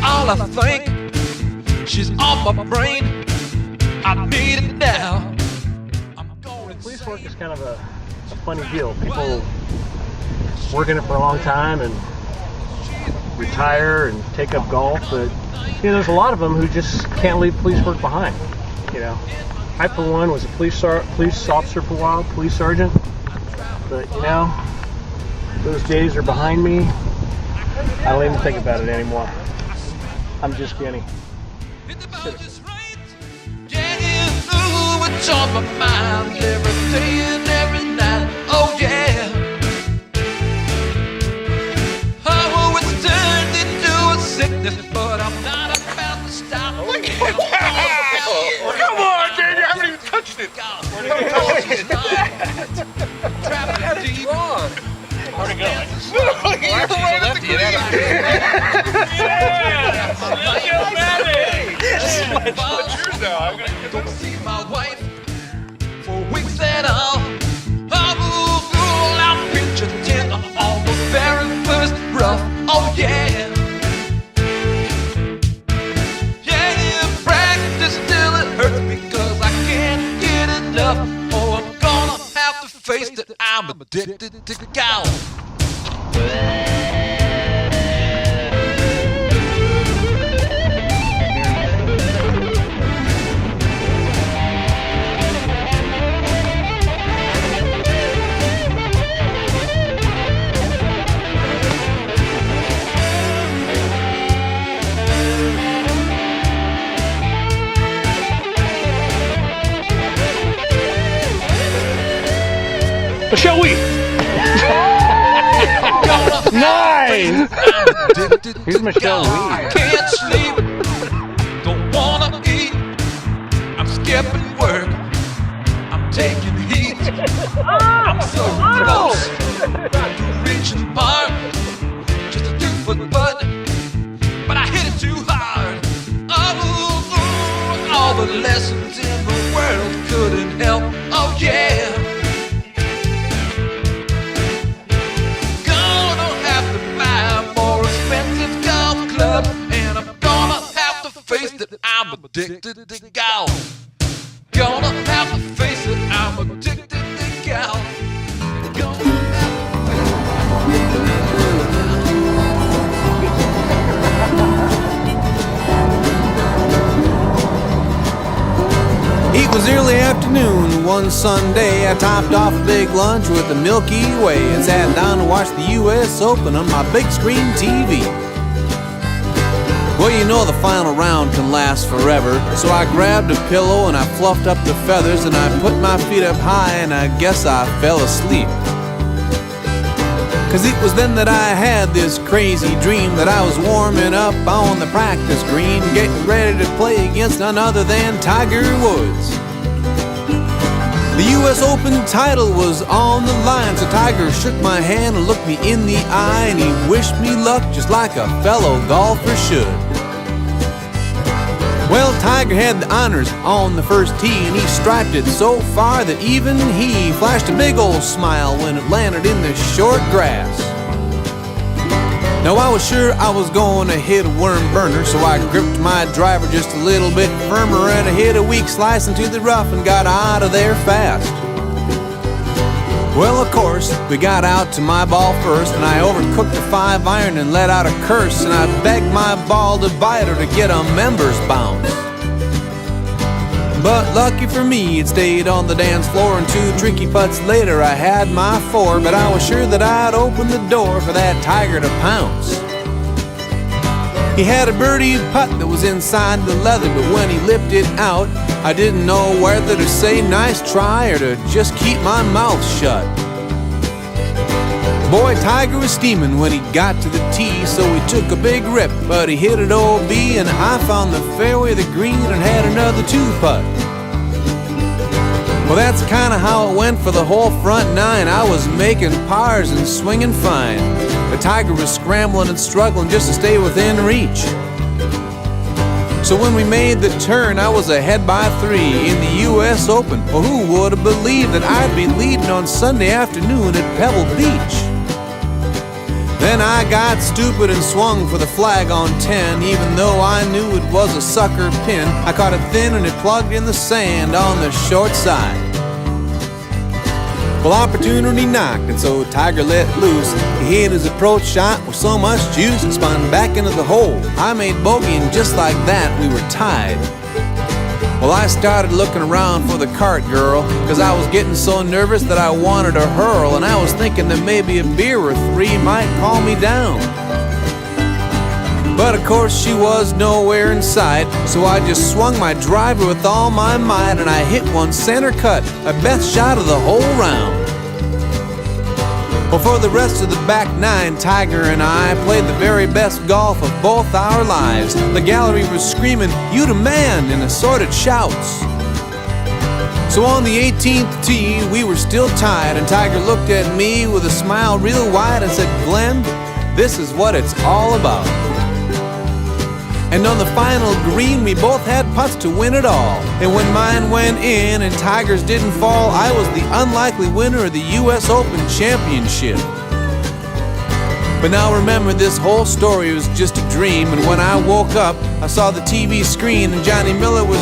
all I think. She's on my brain. I need it now. Police work is kind of a funny deal. People work in it for a long time and retire and take up golf, but there's a lot of them who just can't leave police work behind. I for one was a police officer for a while, police sergeant, but those days are behind me. I don't even think about it anymore. I'm just Kenny. It's on my mind every day and every night. Oh yeah. Oh, it's turned into a sickness, but I'm not about to stop. Come on, man, you haven't even touched it. Trapping deep. Where'd it go? Don't see my wife for weeks at all. I'm out picture 10 on the very first rough. Oh yeah. Yeah, practice till it hurts because I can't get enough. Oh, I'm gonna have to face that I'm addicted to golf. Shall we? Nice! Here's Michelle Lee. Can't sleep, don't wanna eat. I'm skipping work, I'm taking heat. I'm so close to reaching bar. Just a 2-foot putt, but I hit it too hard. Oh, all the lessons in the world couldn't help. Oh yeah. That I'm addicted to golf. Gonna have to face it, I'm addicted to golf. It was early afternoon one Sunday. I topped off a big lunch with the Milky Way and sat down to watch the U.S. Open on my big screen TV. Well, the final round can last forever, so I grabbed a pillow and I fluffed up the feathers and I put my feet up high and I guess I fell asleep. 'Cause it was then that I had this crazy dream that I was warming up on the practice green, getting ready to play against none other than Tiger Woods. The U.S. Open title was on the line, so Tiger shook my hand and looked me in the eye, and he wished me luck just like a fellow golfer should. Well, Tiger had the honors on the first tee, and he striped it so far that even he flashed a big old smile when it landed in the short grass. Now I was sure I was going to hit a worm burner, so I gripped my driver just a little bit firmer and I hit a weak slice into the rough and got out of there fast. Well, of course, we got out to my ball first, and I overcooked a 5-iron and let out a curse, and I begged my ball to bite her to get a member's bounce. But lucky for me, it stayed on the dance floor, and 2 tricky putts later I had my 4, but I was sure that I'd open the door for that Tiger to pounce. He had a birdie putt that was inside the leather, but when he lipped it out, I didn't know whether to say nice try or to just keep my mouth shut. Boy, Tiger was steaming when he got to the tee, so he took a big rip, but he hit it OB, and I found the fairway of the green and had another 2-putt. Well, that's kinda how it went for the whole front 9. I was making pars and swinging fine. The Tiger was scrambling and struggling just to stay within reach. So when we made the turn, I was ahead by 3 in the U.S. Open. Well, who would have believed that I'd be leading on Sunday afternoon at Pebble Beach? Then I got stupid and swung for the flag on 10. Even though I knew it was a sucker pin, I caught it thin and it plugged in the sand on the short side. Well, opportunity knocked, and so Tiger let loose. He hit his approach shot with so much juice, it spun back into the hole. I made bogey, and just like that, we were tied. Well, I started looking around for the cart girl, cause I was getting so nervous that I wanted to hurl, and I was thinking that maybe a beer or three might calm me down. But of course she was nowhere in sight, so I just swung my driver with all my might, and I hit one center cut, my best shot of the whole round. Well, for the rest of the back nine, Tiger and I played the very best golf of both our lives. The gallery was screaming, "You the man," in assorted shouts. So on the 18th tee, we were still tied, and Tiger looked at me with a smile real wide and said, "Glenn, this is what it's all about." And on the final green, we both had putts to win it all. And when mine went in and Tiger's didn't fall, I was the unlikely winner of the US Open Championship. But now remember, this whole story was just a dream, and when I woke up, I saw the TV screen and Johnny Miller was